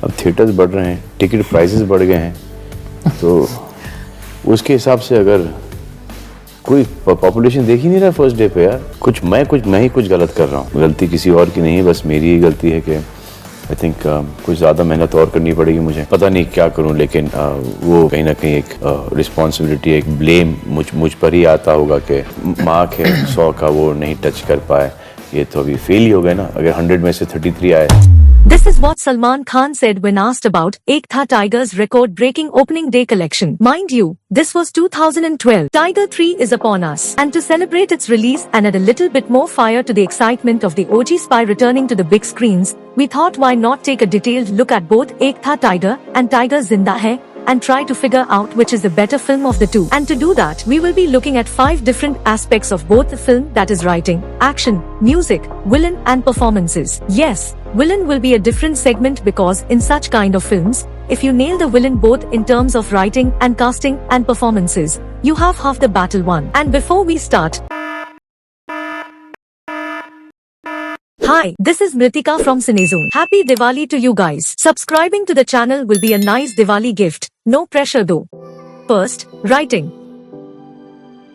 अब थिएटर्स बढ़ रहे हैं, टिकट प्राइसेस बढ़ गए हैं, तो उसके हिसाब से अगर कोई पॉपुलेशन देख ही नहीं रहा फर्स्ट डे पे यार, मैं ही कुछ गलत कर रहा हूँ। गलती किसी और की नहीं है, बस मेरी ही गलती है कि आई थिंक कुछ ज़्यादा मेहनत और करनी पड़ेगी मुझे। पता नहीं क्या करूँ, लेकिन वो कहीं ना कहीं एक रिस्पॉन्सिबिलिटी, एक ब्लेम मुझ पर ही आता होगा कि मार्क है 100 का वो नहीं टच कर पाए, ये तो अभी फेल ही हो गए ना, अगर 100 में से 33 आए। This is what Salman Khan said when asked about Ek Tha Tiger's record-breaking opening day collection. Mind you, this was 2012. Tiger 3 is upon us. And to celebrate its release and add a little bit more fire to the excitement of the OG spy returning to the big screens, we thought why not take a detailed look at both Ek Tha Tiger and Tiger Zinda Hai and try to figure out which is the better film of the two. And to do that, we will be looking at 5 different aspects of both the film, that is writing, action, music, villain and performances. Yes, villain will be a different segment because in such kind of films, if you nail the villain both in terms of writing and casting and performances, you have half the battle won. And before we start, hi, this is Mritika from Cinezone. Happy Diwali to you guys. Subscribing to the channel will be a nice Diwali gift. No pressure though. First, writing.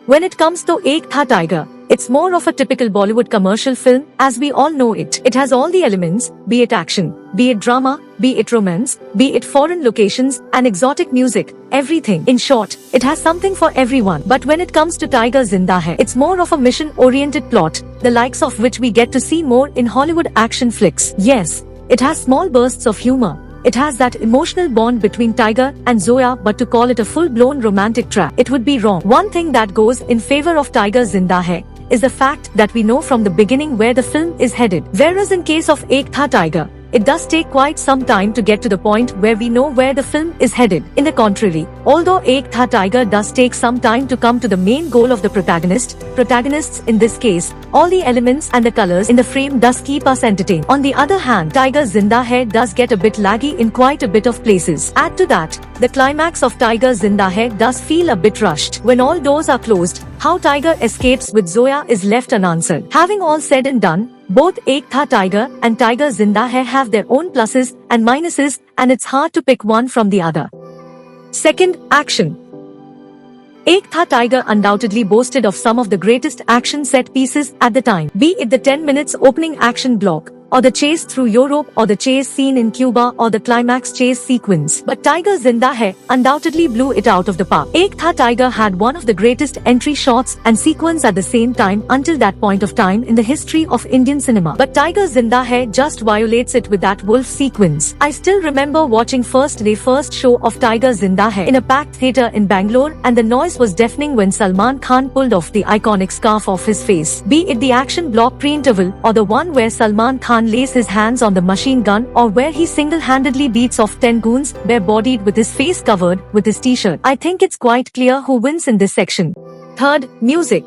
When it comes to Ek Tha Tiger, it's more of a typical Bollywood commercial film as we all know it. It has all the elements, be it action, be it drama, be it romance, be it foreign locations and exotic music, everything. In short, it has something for everyone. But when it comes to Tiger Zinda Hai, it's more of a mission-oriented plot, the likes of which we get to see more in Hollywood action flicks. Yes, it has small bursts of humor. It has that emotional bond between Tiger and Zoya, but to call it a full-blown romantic trap, it would be wrong. One thing that goes in favor of Tiger Zinda Hai is the fact that we know from the beginning where the film is headed. Whereas in case of Ek Tha Tiger, it does take quite some time to get to the point where we know where the film is headed. In the contrary, although Ek Tha Tiger does take some time to come to the main goal of the protagonists in this case, all the elements and the colors in the frame does keep us entertained. On the other hand, Tiger Zinda Hai does get a bit laggy in quite a bit of places. Add to that, the climax of Tiger Zinda Hai does feel a bit rushed. When all doors are closed, how Tiger escapes with Zoya is left unanswered. Having all said and done, both Ek Tha Tiger and Tiger Zinda Hai have their own pluses and minuses, and it's hard to pick one from the other. Second, action. Ek Tha Tiger undoubtedly boasted of some of the greatest action set pieces at the time, be it the 10 minutes opening action block, or the chase through Europe, or the chase scene in Cuba, or the climax chase sequence. But Tiger Zinda Hai undoubtedly blew it out of the park. Ek Tha Tiger had one of the greatest entry shots and sequence at the same time until that point of time in the history of Indian cinema. But Tiger Zinda Hai just violates it with that wolf sequence. I still remember watching first show of Tiger Zinda Hai in a packed theatre in Bangalore, and the noise was deafening when Salman Khan pulled off the iconic scarf off his face. Be it the action block pre-interval, or the one where Salman Khan lays his hands on the machine gun, or where he single-handedly beats off 10 goons bare-bodied with his face covered with his t-shirt. I think it's quite clear who wins in this section. Third, music.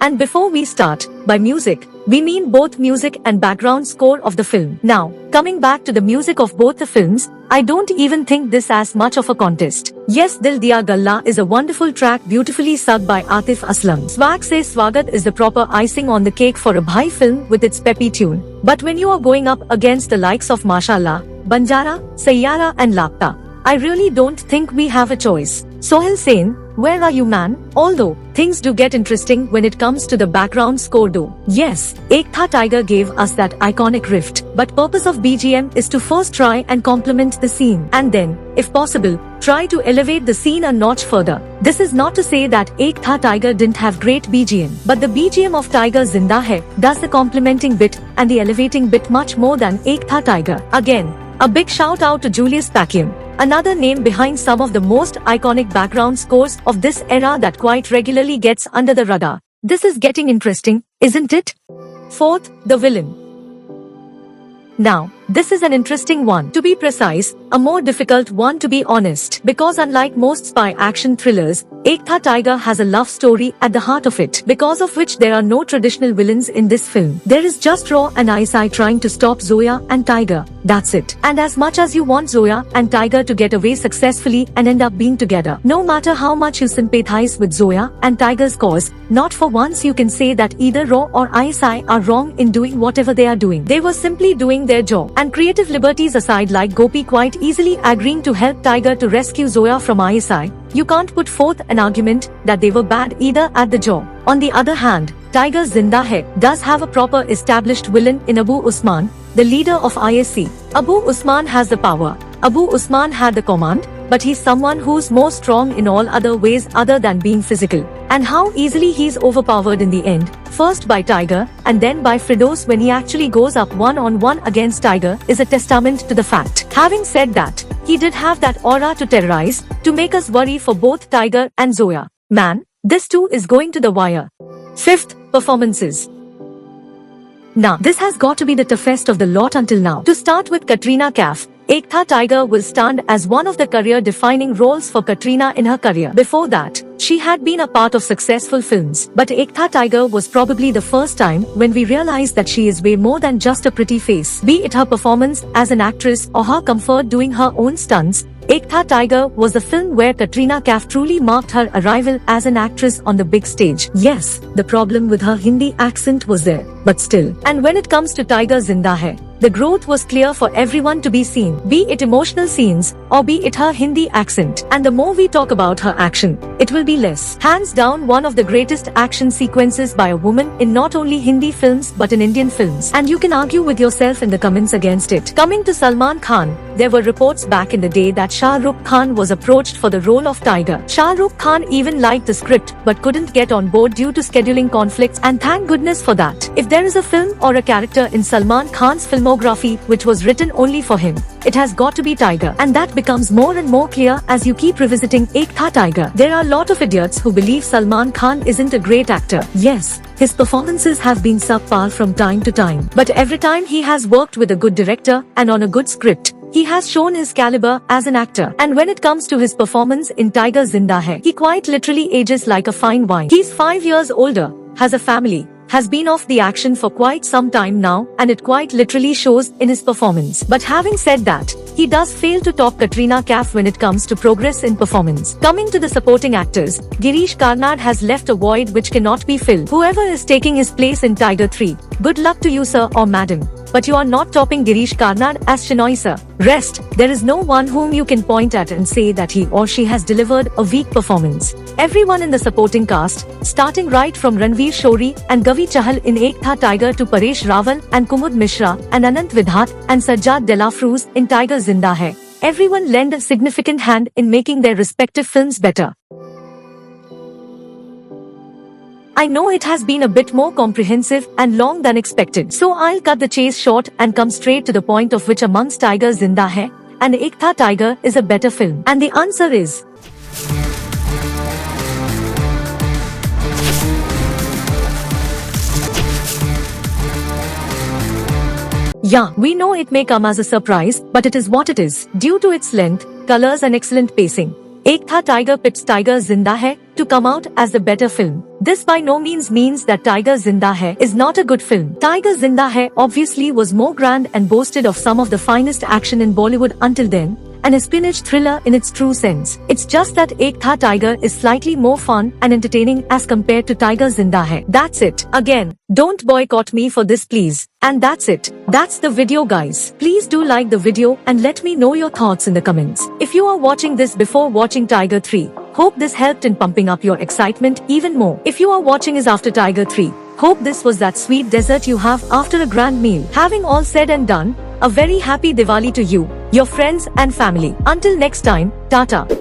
And before we start, by music, we mean both music and background score of the film. Now, coming back to the music of both the films, I don't even think this as much of a contest. Yes, Dil Diya Galla is a wonderful track beautifully sung by Atif Aslam. Swag Se Swagat is the proper icing on the cake for a Bhai film with its peppy tune. But when you are going up against the likes of Mashallah, Banjara, Sayyara and Lapta, I really don't think we have a choice. Sohail Sen, where are you man? Although, things do get interesting when it comes to the background score though. Yes, Ek Tha Tiger gave us that iconic riff, but purpose of BGM is to first try and complement the scene, and then, if possible, try to elevate the scene a notch further. This is not to say that Ek Tha Tiger didn't have great BGM, but the BGM of Tiger Zinda Hai does the complementing bit and the elevating bit much more than Ek Tha Tiger. Again, a big shout out to Julius Pacquiam, another name behind some of the most iconic background scores of this era that quite regularly gets under the radar. This is getting interesting, isn't it? Fourth, the villain. Now, this is an interesting one. To be precise, a more difficult one to be honest. Because unlike most spy action thrillers, Ek Tha Tiger has a love story at the heart of it. Because of which there are no traditional villains in this film. There is just Raw and Isai trying to stop Zoya and Tiger. That's it. And as much as you want Zoya and Tiger to get away successfully and end up being together, no matter how much you sympathize with Zoya and Tiger's cause, not for once you can say that either Raw or Isai are wrong in doing whatever they are doing. They were simply doing their job. And creative liberties aside, like Gopi quite easily agreeing to help Tiger to rescue Zoya from ISI, you can't put forth an argument that they were bad either at the job. On the other hand, Tiger Zinda Hai does have a proper established villain in Abu Usman, the leader of ISC. Abu Usman has the power. Abu Usman had the command, but he's someone who's more strong in all other ways other than being physical. And how easily he's overpowered in the end, first by Tiger and then by Firdaus when he actually goes up one-on-one against Tiger, is a testament to the fact. Having said that, he did have that aura to terrorize, to make us worry for both Tiger and Zoya. Man, this too is going to the wire. Fifth, performances. Now, this has got to be the toughest of the lot until now. To start with Katrina Kaif, Ek Tha Tiger will stand as one of the career-defining roles for Katrina in her career. Before that, she had been a part of successful films, but Ek Tha Tiger was probably the first time when we realized that she is way more than just a pretty face. Be it her performance as an actress or her comfort doing her own stunts, Ek Tha Tiger was the film where Katrina Kaif truly marked her arrival as an actress on the big stage. Yes, the problem with her Hindi accent was there, but still. And when it comes to Tiger Zinda Hai, the growth was clear for everyone to be seen, be it emotional scenes or be it her Hindi accent. And the more we talk about her action, it will be less. Hands down, one of the greatest action sequences by a woman in not only Hindi films but in Indian films. And you can argue with yourself in the comments against it. Coming to Salman Khan, there were reports back in the day that Shah Rukh Khan was approached for the role of Tiger. Shah Rukh Khan even liked the script but couldn't get on board due to scheduling conflicts, and thank goodness for that. If there is a film or a character in Salman Khan's filmography which was written only for him, it has got to be Tiger. And that becomes more and more clear as you keep revisiting Ek Tha Tiger. There are a lot of idiots who believe Salman Khan isn't a great actor. Yes, his performances have been subpar from time to time. But every time he has worked with a good director and on a good script, he has shown his caliber as an actor. And when it comes to his performance in Tiger Zinda Hai, he quite literally ages like a fine wine. He's 5 years older, has a family, has been off the action for quite some time now, and it quite literally shows in his performance. But having said that, he does fail to top Katrina Kaif when it comes to progress in performance. Coming to the supporting actors, Girish Karnad has left a void which cannot be filled. Whoever is taking his place in Tiger 3, good luck to you sir or madam. But you are not topping Girish Karnad as Shenoy sir. Rest, there is no one whom you can point at and say that he or she has delivered a weak performance. Everyone in the supporting cast, starting right from Ranveer Shori and Gavi Chahal in Ek Tha Tiger to Paresh Rawal and Kumud Mishra and Anant Vidhat and Sajjad Delafruz in Tiger Zinda Hai, everyone lend a significant hand in making their respective films better. I know it has been a bit more comprehensive and long than expected, so I'll cut the chase short and come straight to the point of which amongst Tiger Zinda Hai and Ek Tha Tiger is a better film. And the answer is... Yeah, we know it may come as a surprise, but it is what it is. Due to its length, colors and excellent pacing, Ek Tha Tiger pips Tiger Zinda Hai to come out as the better film. This by no means means that Tiger Zinda Hai is not a good film. Tiger Zinda Hai obviously was more grand and boasted of some of the finest action in Bollywood until then, an espionage thriller in its true sense. It's just that Ek Tha Tiger is slightly more fun and entertaining as compared to Tiger Zinda Hai. That's it. Again, don't boycott me for this please. And that's it. That's the video guys. Please do like the video and let me know your thoughts in the comments. If you are watching this before watching Tiger 3, hope this helped in pumping up your excitement even more. If you are watching is after Tiger 3, hope this was that sweet dessert you have after a grand meal. Having all said and done, a very happy Diwali to you, your friends and family. Until next time, Tata.